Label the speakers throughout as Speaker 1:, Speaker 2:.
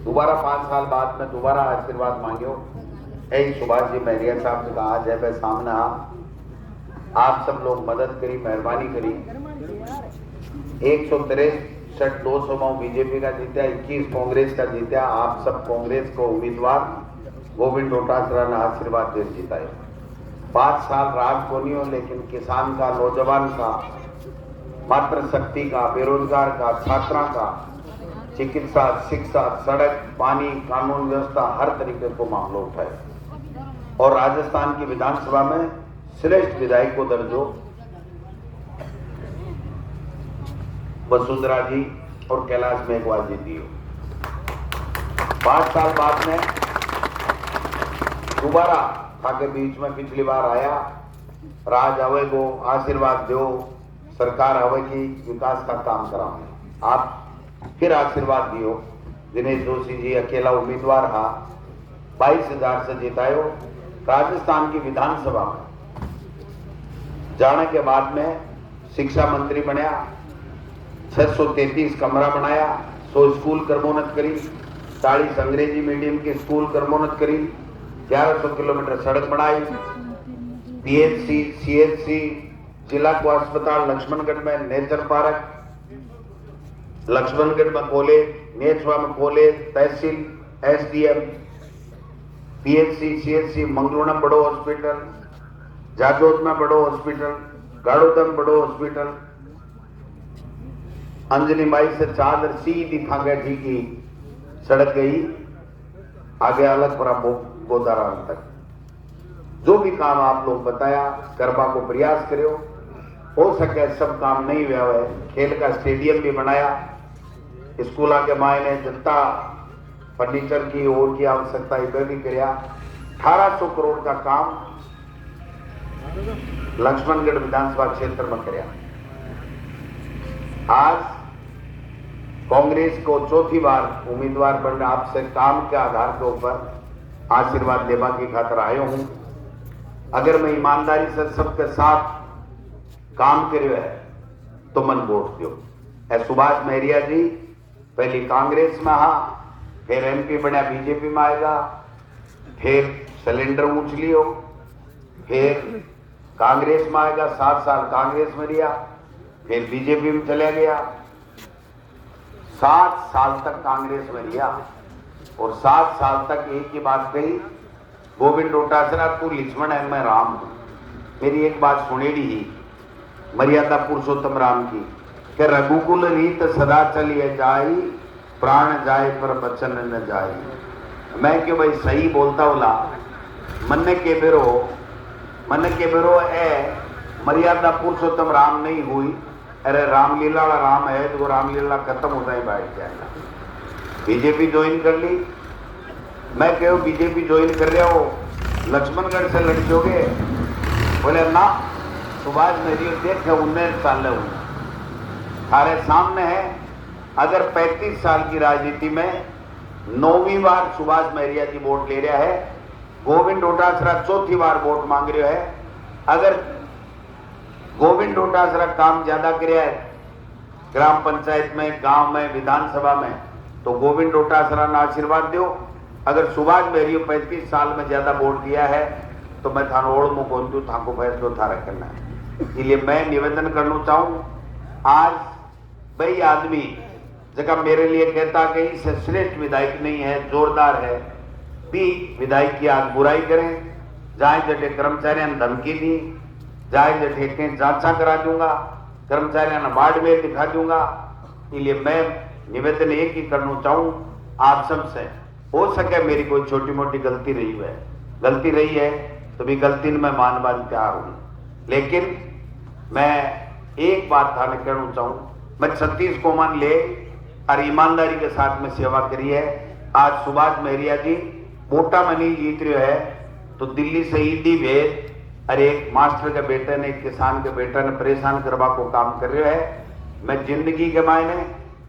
Speaker 1: दोबारा 5 साल बाद में दोबारा आशीर्वाद मांगियो। यही सुभाष जी महरिया साहब से कहा जय भाई सामने आप सब लोग मदद करी, मेहरबानी करी। 163 200 बीजेपी का जीता, 21 कांग्रेस का जीता। आप सब कांग्रेस को उम्मीदवार गोविंद डोटासरा ने आशीर्वाद दे जीता है। 5 साल राज को नहीं हो, लेकिन किसान का, नौजवान का, मातृशक्ति का, बेरोजगार का, छात्रा का, चिकित्सा, शिक्षा, सड़क, पानी, कानून व्यवस्था, हर तरीके को मामला उठाए। और राजस्थान की विधानसभा में श्रेष्ठ विधायक को दर्जो वसुंधरा जी और कैलाश मेघवाल जी दियो। 5 साल बाद में दोबारा आगे बीच में पिछली बार आया, राज आवे को आशीर्वाद दो, सरकार आवे की विकास का काम कराओ। आप फिर आशीर्वाद दियो। दिनेश जोशी जी अकेला उम्मीदवार हा, 22,000 से जितायो। राजस्थान की विधानसभा में जाने के बाद में शिक्षा मंत्री बनया, 633 कमरा बनाया, 100 स्कूल कर्मोन्नत करी, 40 अंग्रेजी मीडियम के स्कूल कर्मोन्नत करी, 1100 किलोमीटर सड़क बनाई, पीएचसी, सीएचसी, जिला को अस्पताल लक्ष्मणगढ़ में, नेचर पार्क लक्ष्मणगढ़ में खोले, नेचवा में खोले, तहसील, एसडीएम, पीएचसी, सीएचसी, मंगलूर में बड़ो हॉस्पिटल, जाजोद में बड़ो हॉस्पिटल, गाड़ोदम बड़ो हॉस्पिटल, अंजलि माई से चादर सीधी खांगेठी की सड़क गई, आगे अलगपुरा बोदाराम तक। जो भी काम आप लोग बताया करवा को प्रयास करो। हो सके सब काम नहीं हुआ है। खेल का स्टेडियम भी बनाया, स्कूल के मायने जनता फर्नीचर की और की आवश्यकता है भी कराया। 1800 करोड़ का काम लक्ष्मणगढ़ विधानसभा क्षेत्र में कराया। आज कांग्रेस को चौथी बार उम्मीदवार बनने आपसे काम के आधार के ऊपर आशीर्वाद देवा की खातर आयो हूं। अगर मैं ईमानदारी से सबके साथ काम करियो है तो मन वोट दो। सुभाष महरिया जी पहले कांग्रेस में हा, फिर एमपी बनया बीजेपी में आएगा, फिर सिलेंडर ऊंच लियो, फिर कांग्रेस में आएगा, 7 साल कांग्रेस में रिया, फिर बीजेपी में चला गया, 7 साल तक कांग्रेस में रिया। और 7 साल तक एक ही बात कही, गोविंद डोटासरा तू लक्ष्मण है, मैं राम हूं। मेरी एक बात सुनेड़ी ही मर्यादा पुरुषोत्तम राम की, कि रघुकुल रीत सदा चलिए जाई, प्राण जाए पर बचन न जाए। मैं क्यों भाई सही बोलता होला, मन के बेरो ए मर्यादा पुरुषोत्तम राम नहीं हुई। अरे रामलीला वाला राम है तो रामलीला खत्म होता ही बैठ जाएगा। बीजेपी ज्वाइन कर ली, मैं क्यों बीजेपी ज्वाइन कर रहे हो, लक्ष्मणगढ़ से लड़कोगे? बोले ना, सुभाष महरिया देखे 19 साल हमारे सामने है। अगर 35 साल की राजनीति में 9वीं बार सुभाष महरिया जी वोट ले रहा है, गोविंद डोटासरा 4थी बार वोट मांग रहे है। अगर गोविंद डोटासरा काम ज्यादा किया है ग्राम पंचायत में, गांव में, विधानसभा में, तो गोविंद डोटासरा ने आशीर्वाद दो। अगर सुभाष महरिया 35 साल में ज्यादा वोट दिया है तो मैं थानो ओढ़ मुंह बोल दू, थाको फैसलो थारा करना है। इसलिए मैं निवेदन करना चाहूं, आज भाई आदमी जगह मेरे लिए कहता कि इससे श्रेष्ठ विधायक नहीं है, जोरदार है, भी विधायक की आज बुराई करें, जाए जटे कर्मचारियों ने धमकी दी, जाए जटे कहीं जांचा करा दूंगा, कर्मचारियों ने बाढ़ में दिखा दूंगा। इसलिए मैं निवेदन एक ही करना चाहूं आप सबसे, हो सके मेरी कोई छोटी मोटी गलती रही है तो भी गलती में मानवा तैयार हूं। लेकिन मैं एक बात थाने कहना चाहूं, मैं 36 को मान ले और ईमानदारी के साथ में सेवा करी है। आज सुभाष महरिया जी वोटा में नहीं जीत रहे है तो दिल्ली से ईडी भेज और एक मास्टर के बेटे ने, एक किसान के बेटे ने परेशान करवा को काम कर रहे है। मैं जिंदगी के मायने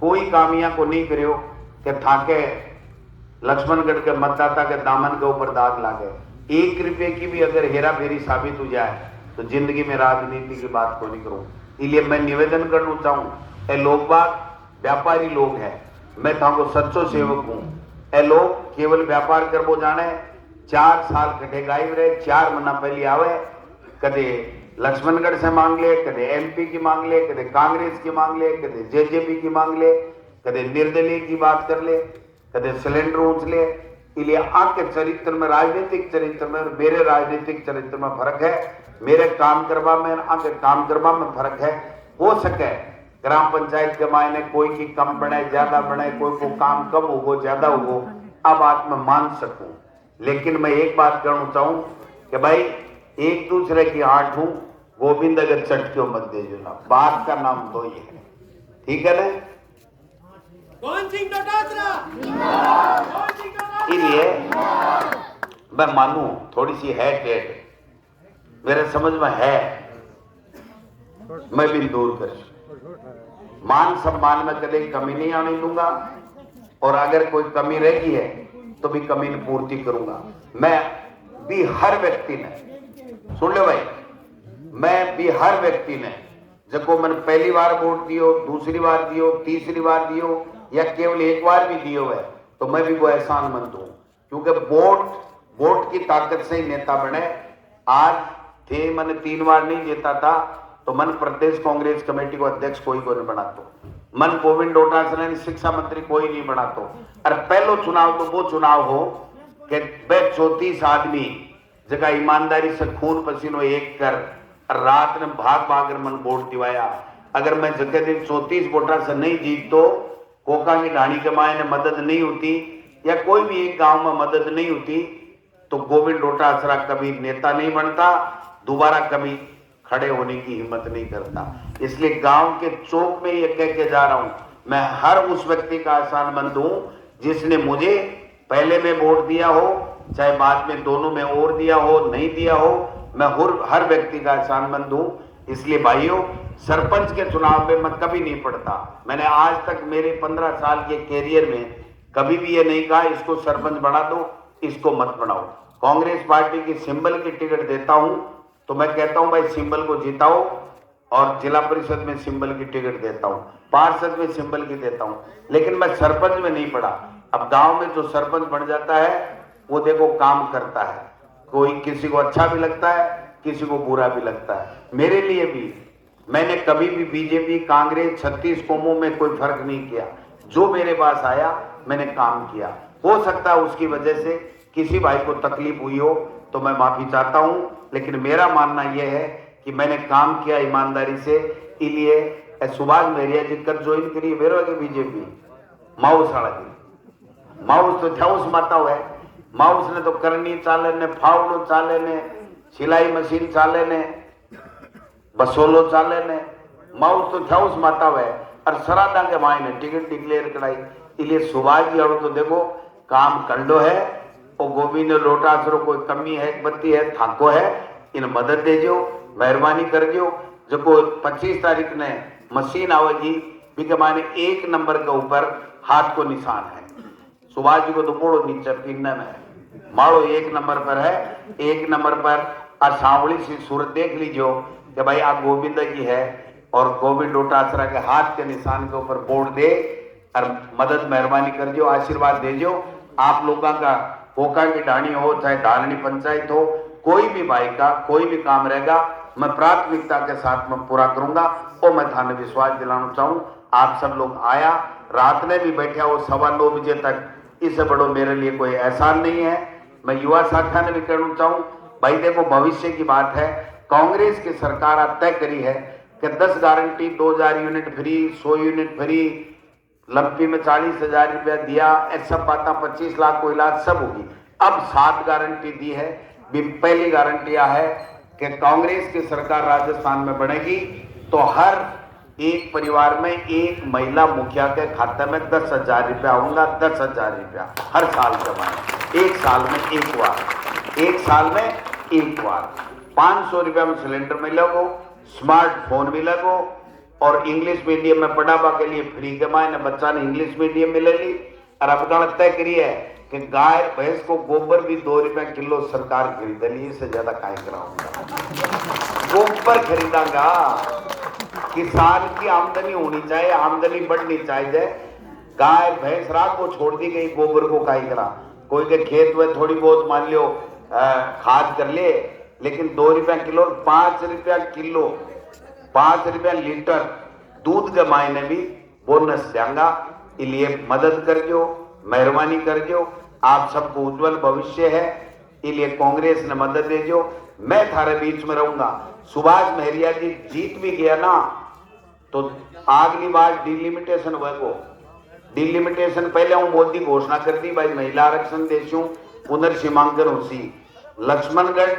Speaker 1: कोई कामियां को नहीं करियो कि थाके लक्ष्मणगढ़ के मतदाता के दामन के ऊपर दाग लागे। 1 रुपए की भी अगर हेरा फेरी साबित हो जाए तो जिंदगी में राजनीति की बात को नहीं करूं। इसलिए मैं निवेदन करना चाहूं, लोग बात व्यापारी लोग हैं, मैं थाको सच्चो सेवक हूं। ए लोग केवल व्यापार करबो जाने, 4 साल कटे गायब रहे, 4 महीना पहले आवे, कदे लक्ष्मणगढ़ से मांग ले, कदे एमपी की मांग ले, कदे कांग्रेस की मांग ले, कदे जेजेपी की मांग ले, कदे निर्दलीय की बात कर ले, कदे सिलेंडर ऊंच ले। इसलिए आपके चरित्र में, राजनीतिक चरित्र में और मेरे राजनीतिक चरित्र में फर्क है। मेरे काम करवा में, आपके काम करवा में फर्क है। हो सके ग्राम पंचायत के मायने कोई की कम बने, ज्यादा बने, कोई को काम कम होगो, ज्यादा होगो, अब बात मैं मान सकूं। लेकिन मैं एक बात कहना चाहूं कि भाई एक दूसरे की आंट हूं, गोविंद अगर चटक्यों मत दे जो ना, बात का नाम तो ये है, ठीक है ना। इसलिए मैं मानू थोड़ी सी है टेढ़, मेरे समझ में है, मैं भी दूर कर, मान सम्मान में कभी कमी नहीं आने दूंगा, और अगर कोई कमी रहेगी है तो भी कमी की पूर्ति करूंगा। मैं भी हर व्यक्ति ने, सुन लो भाई, मैं भी हर व्यक्ति ने जब मैंने पहली बार वोट दियो, दूसरी बार दियो, तीसरी बार दियो, या केवल एक बार भी दियो है, तो मैं भी वो एहसानमंद हूं, क्योंकि वोट की ताकत से ही नेता बने। आज थे मैंने 3 बार नहीं जीता था, तो मन प्रदेश कांग्रेस कमेटी को अध्यक्ष कोई को नहीं बना, तो मन गोविंद डोटासरा शिक्षा मंत्री कोई नहीं बना, तो अरे पहलो चुनाव तो वो चुनाव हो कि 34 आदमी जगह ईमानदारी से खून पसीनो एक कर रात में भाग भाग मन वोट दिवाया। अगर मैं जगह दिन 34 वोटा से नहीं जीत, तो कोका की ढाणी के मायने मदद नहीं होती, या कोई भी एक गांव में मदद नहीं होती, तो गोविंद डोटासरा कभी नेता नहीं बनता, दोबारा कभी खड़े होने की हिम्मत नहीं करता। इसलिए गांव के चौक में ये कह के जा रहा हूं, मैं हर उस व्यक्ति का एहसानमंद हूं जिसने मुझे पहले में वोट दिया हो, चाहे बाद में दोनों में और दिया हो, नहीं दिया हो, मैं हर व्यक्ति का एहसानमंद हूं। इसलिए भाइयों, सरपंच के चुनाव में मैं कभी नहीं पड़ता। मैंने आज तक मेरे 15 साल के कैरियर में कभी भी ये नहीं कहा इसको सरपंच बना दो, इसको मत बनाओ। कांग्रेस पार्टी की सिंबल की टिकट देता हूं तो मैं कहता हूं भाई सिंबल को जिताओ, और जिला परिषद में सिंबल की टिकट देता हूं, पार्षद में सिंबल की देता हूं, लेकिन मैं सरपंच में नहीं पड़ा। अब गांव में जो सरपंच बन जाता है वो देखो काम करता है, कोई किसी को अच्छा भी लगता है, किसी को बुरा भी लगता है। मेरे लिए भी, मैंने कभी भी बीजेपी, कांग्रेस, 36 कौमों में कोई फर्क नहीं किया। जो मेरे पास आया मैंने काम किया। हो सकता है उसकी वजह से किसी भाई को तकलीफ हुई हो तो मैं माफी चाहता हूं, लेकिन मेरा मानना यह है कि मैंने काम किया ईमानदारी से। इसलिए सुभाष मेरिया जी कब ज्वाइन करी मेरे के बीजेपी, माउस वाला की माउस तो छाउस माता है, माउस ने तो करनी चाले ने, फावड़ो चाले ने, सिलाई मशीन चाले ने, बसोलो चाले ने, माउस तो छाउस माता है, और सराधा के माई ने टिकट डिक्लेयर कराई। इसलिए सुभाष जी और तो देखो काम कंडो है, और गोविंद डोटासरा कोई कमी है, बत्ती है, थाको है, इन मदद देजो, मेहरबानी कर जो। जो 25 तारीख ने मशीन आवेगी भी माने 1 नंबर के ऊपर हाथ को निशान है। सुभाष जी को तो बोलो नीचे पिन्ने में मारो 1 नंबर पर है, 1 नंबर पर असावली सी सूरत देख लीजिए कि भाई आप गोविंद की है, और गोविंद डोटासरा के हाथ के निशान के ऊपर बोर्ड दे और मदद मेहरबानी कर जो, आशीर्वाद दे जो। आप लोगों का कोका की ढाणी हो, चाहे ढालनी पंचायत हो, कोई भी भाई का कोई भी काम रहेगा मैं प्राथमिकता के साथ में पूरा करूंगा। और मैं थाने विश्वास दिलाना चाहूं, आप सब लोग आया, रात में भी बैठा हो 9:15 बजे तक, इससे बड़ो मेरे लिए कोई एहसान नहीं है। मैं युवा शाखा ने भी कहना चाहूं, भाई देखो भविष्य की बात है, कांग्रेस की सरकार तय करी है कि 10 guarantee, 2000 unit free, 100 unit free, lumpy में 40,000 रुपया दिया, ऐसा पाता 25 लाख को इलाज सब होगी। अब 7 गारंटी दी है। पहली गारंटी है कि कांग्रेस की सरकार राजस्थान में बनेगी तो हर एक परिवार में एक महिला मुखिया के खाते में 10,000 रुपया होगा, 10,000 रुपया हर साल जमाए, 1 साल में 1 बार, 1 साल में 1 बार। 500 रुपया में सिलेंडर मिलेगो, स्मार्टफोन मिलेगो, और इंग्लिश मीडियम में पढ़ावा के लिए फ्री के मायने बच्चा ने इंग्लिश मीडियम मिलेगी। और अब तय करी है कि गाय भैंस को गोबर भी 2 रुपए किलो सरकार खरीद ली, इससे ज्यादा काय कराऊंगा, गोबर खरीदागा। किसान की आमदनी होनी चाहिए, आमदनी बढ़नी चाहिए। गाय भैंस रात को छोड़ दी गई, गोबर को काई करा, कोई के खेत में थोड़ी बहुत मान लियो खाद कर ले, लेकिन 2 रुपया किलो, 5 रुपया किलो, 5 रुपया लीटर दूध के मायने भी बोनस देंगा। इसलिए मदद कर दो, मेहरबानी कर दो, आप सबको उज्जवल भविष्य है, इसलिए कांग्रेस ने मदद दे दो। मैं थारे बीच में रहूंगा। सुभाष महरिया जी जीत भी गया ना, तो अगली बार डिलिमिटेशन होगा। डिलिमिटेशन पहले हूं मोदी घोषणा कर दी भाई, महिला आरक्षण देशों पुनर्सीमांकन होसी, लक्ष्मणगढ़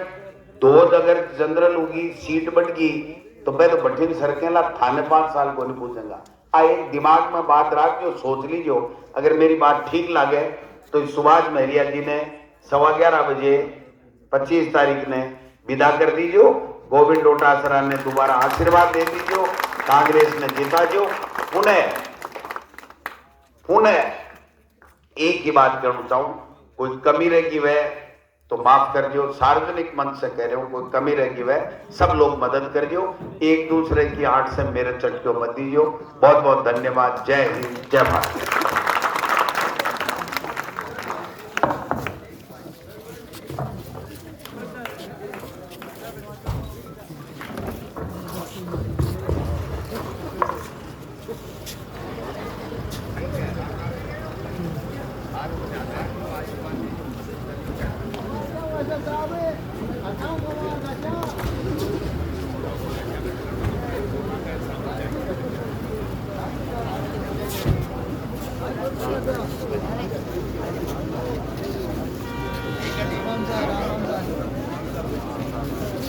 Speaker 1: 2 अगर जनरल होगी, सीट बढ़ गई तो मैं तो बठिन सरकेला थाने 5 साल को नहीं पूछेगा। एक दिमाग में बात रख जो सोच लीजिए, अगर मेरी बात ठीक लगे तो सुभाष महरिया जी ने 11:15 बजे 25 तारीख ने विदा कर दीजिए। गोविंद डोटासरा ने दोबारा आशीर्वाद दे दीजिए, कांग्रेस ने जीता जो। पुनः एक ही बात करना चाहूं, कोई कमी रहेगी वह तो माफ कर दियो, सार्वजनिक मंच से कह रहे हो, कोई कमी रहेगी वह सब लोग मदद कर दियो, एक दूसरे की आड़ से मेरे चटको मत दीजियो। बहुत बहुत धन्यवाद। जय हिंद, जय भारत।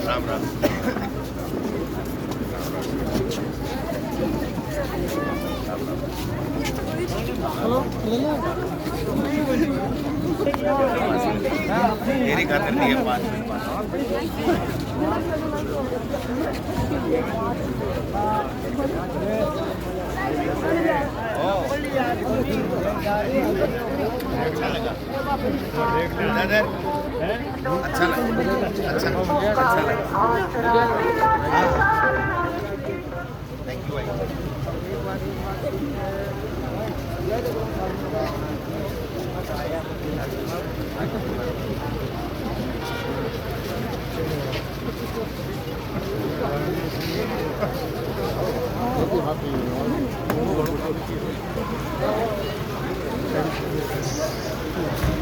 Speaker 2: राम राम। मेरी खातिर नहीं है बात। अच्छा लगा, अच्छा लगा। थैंक यू भाई।
Speaker 3: Happy.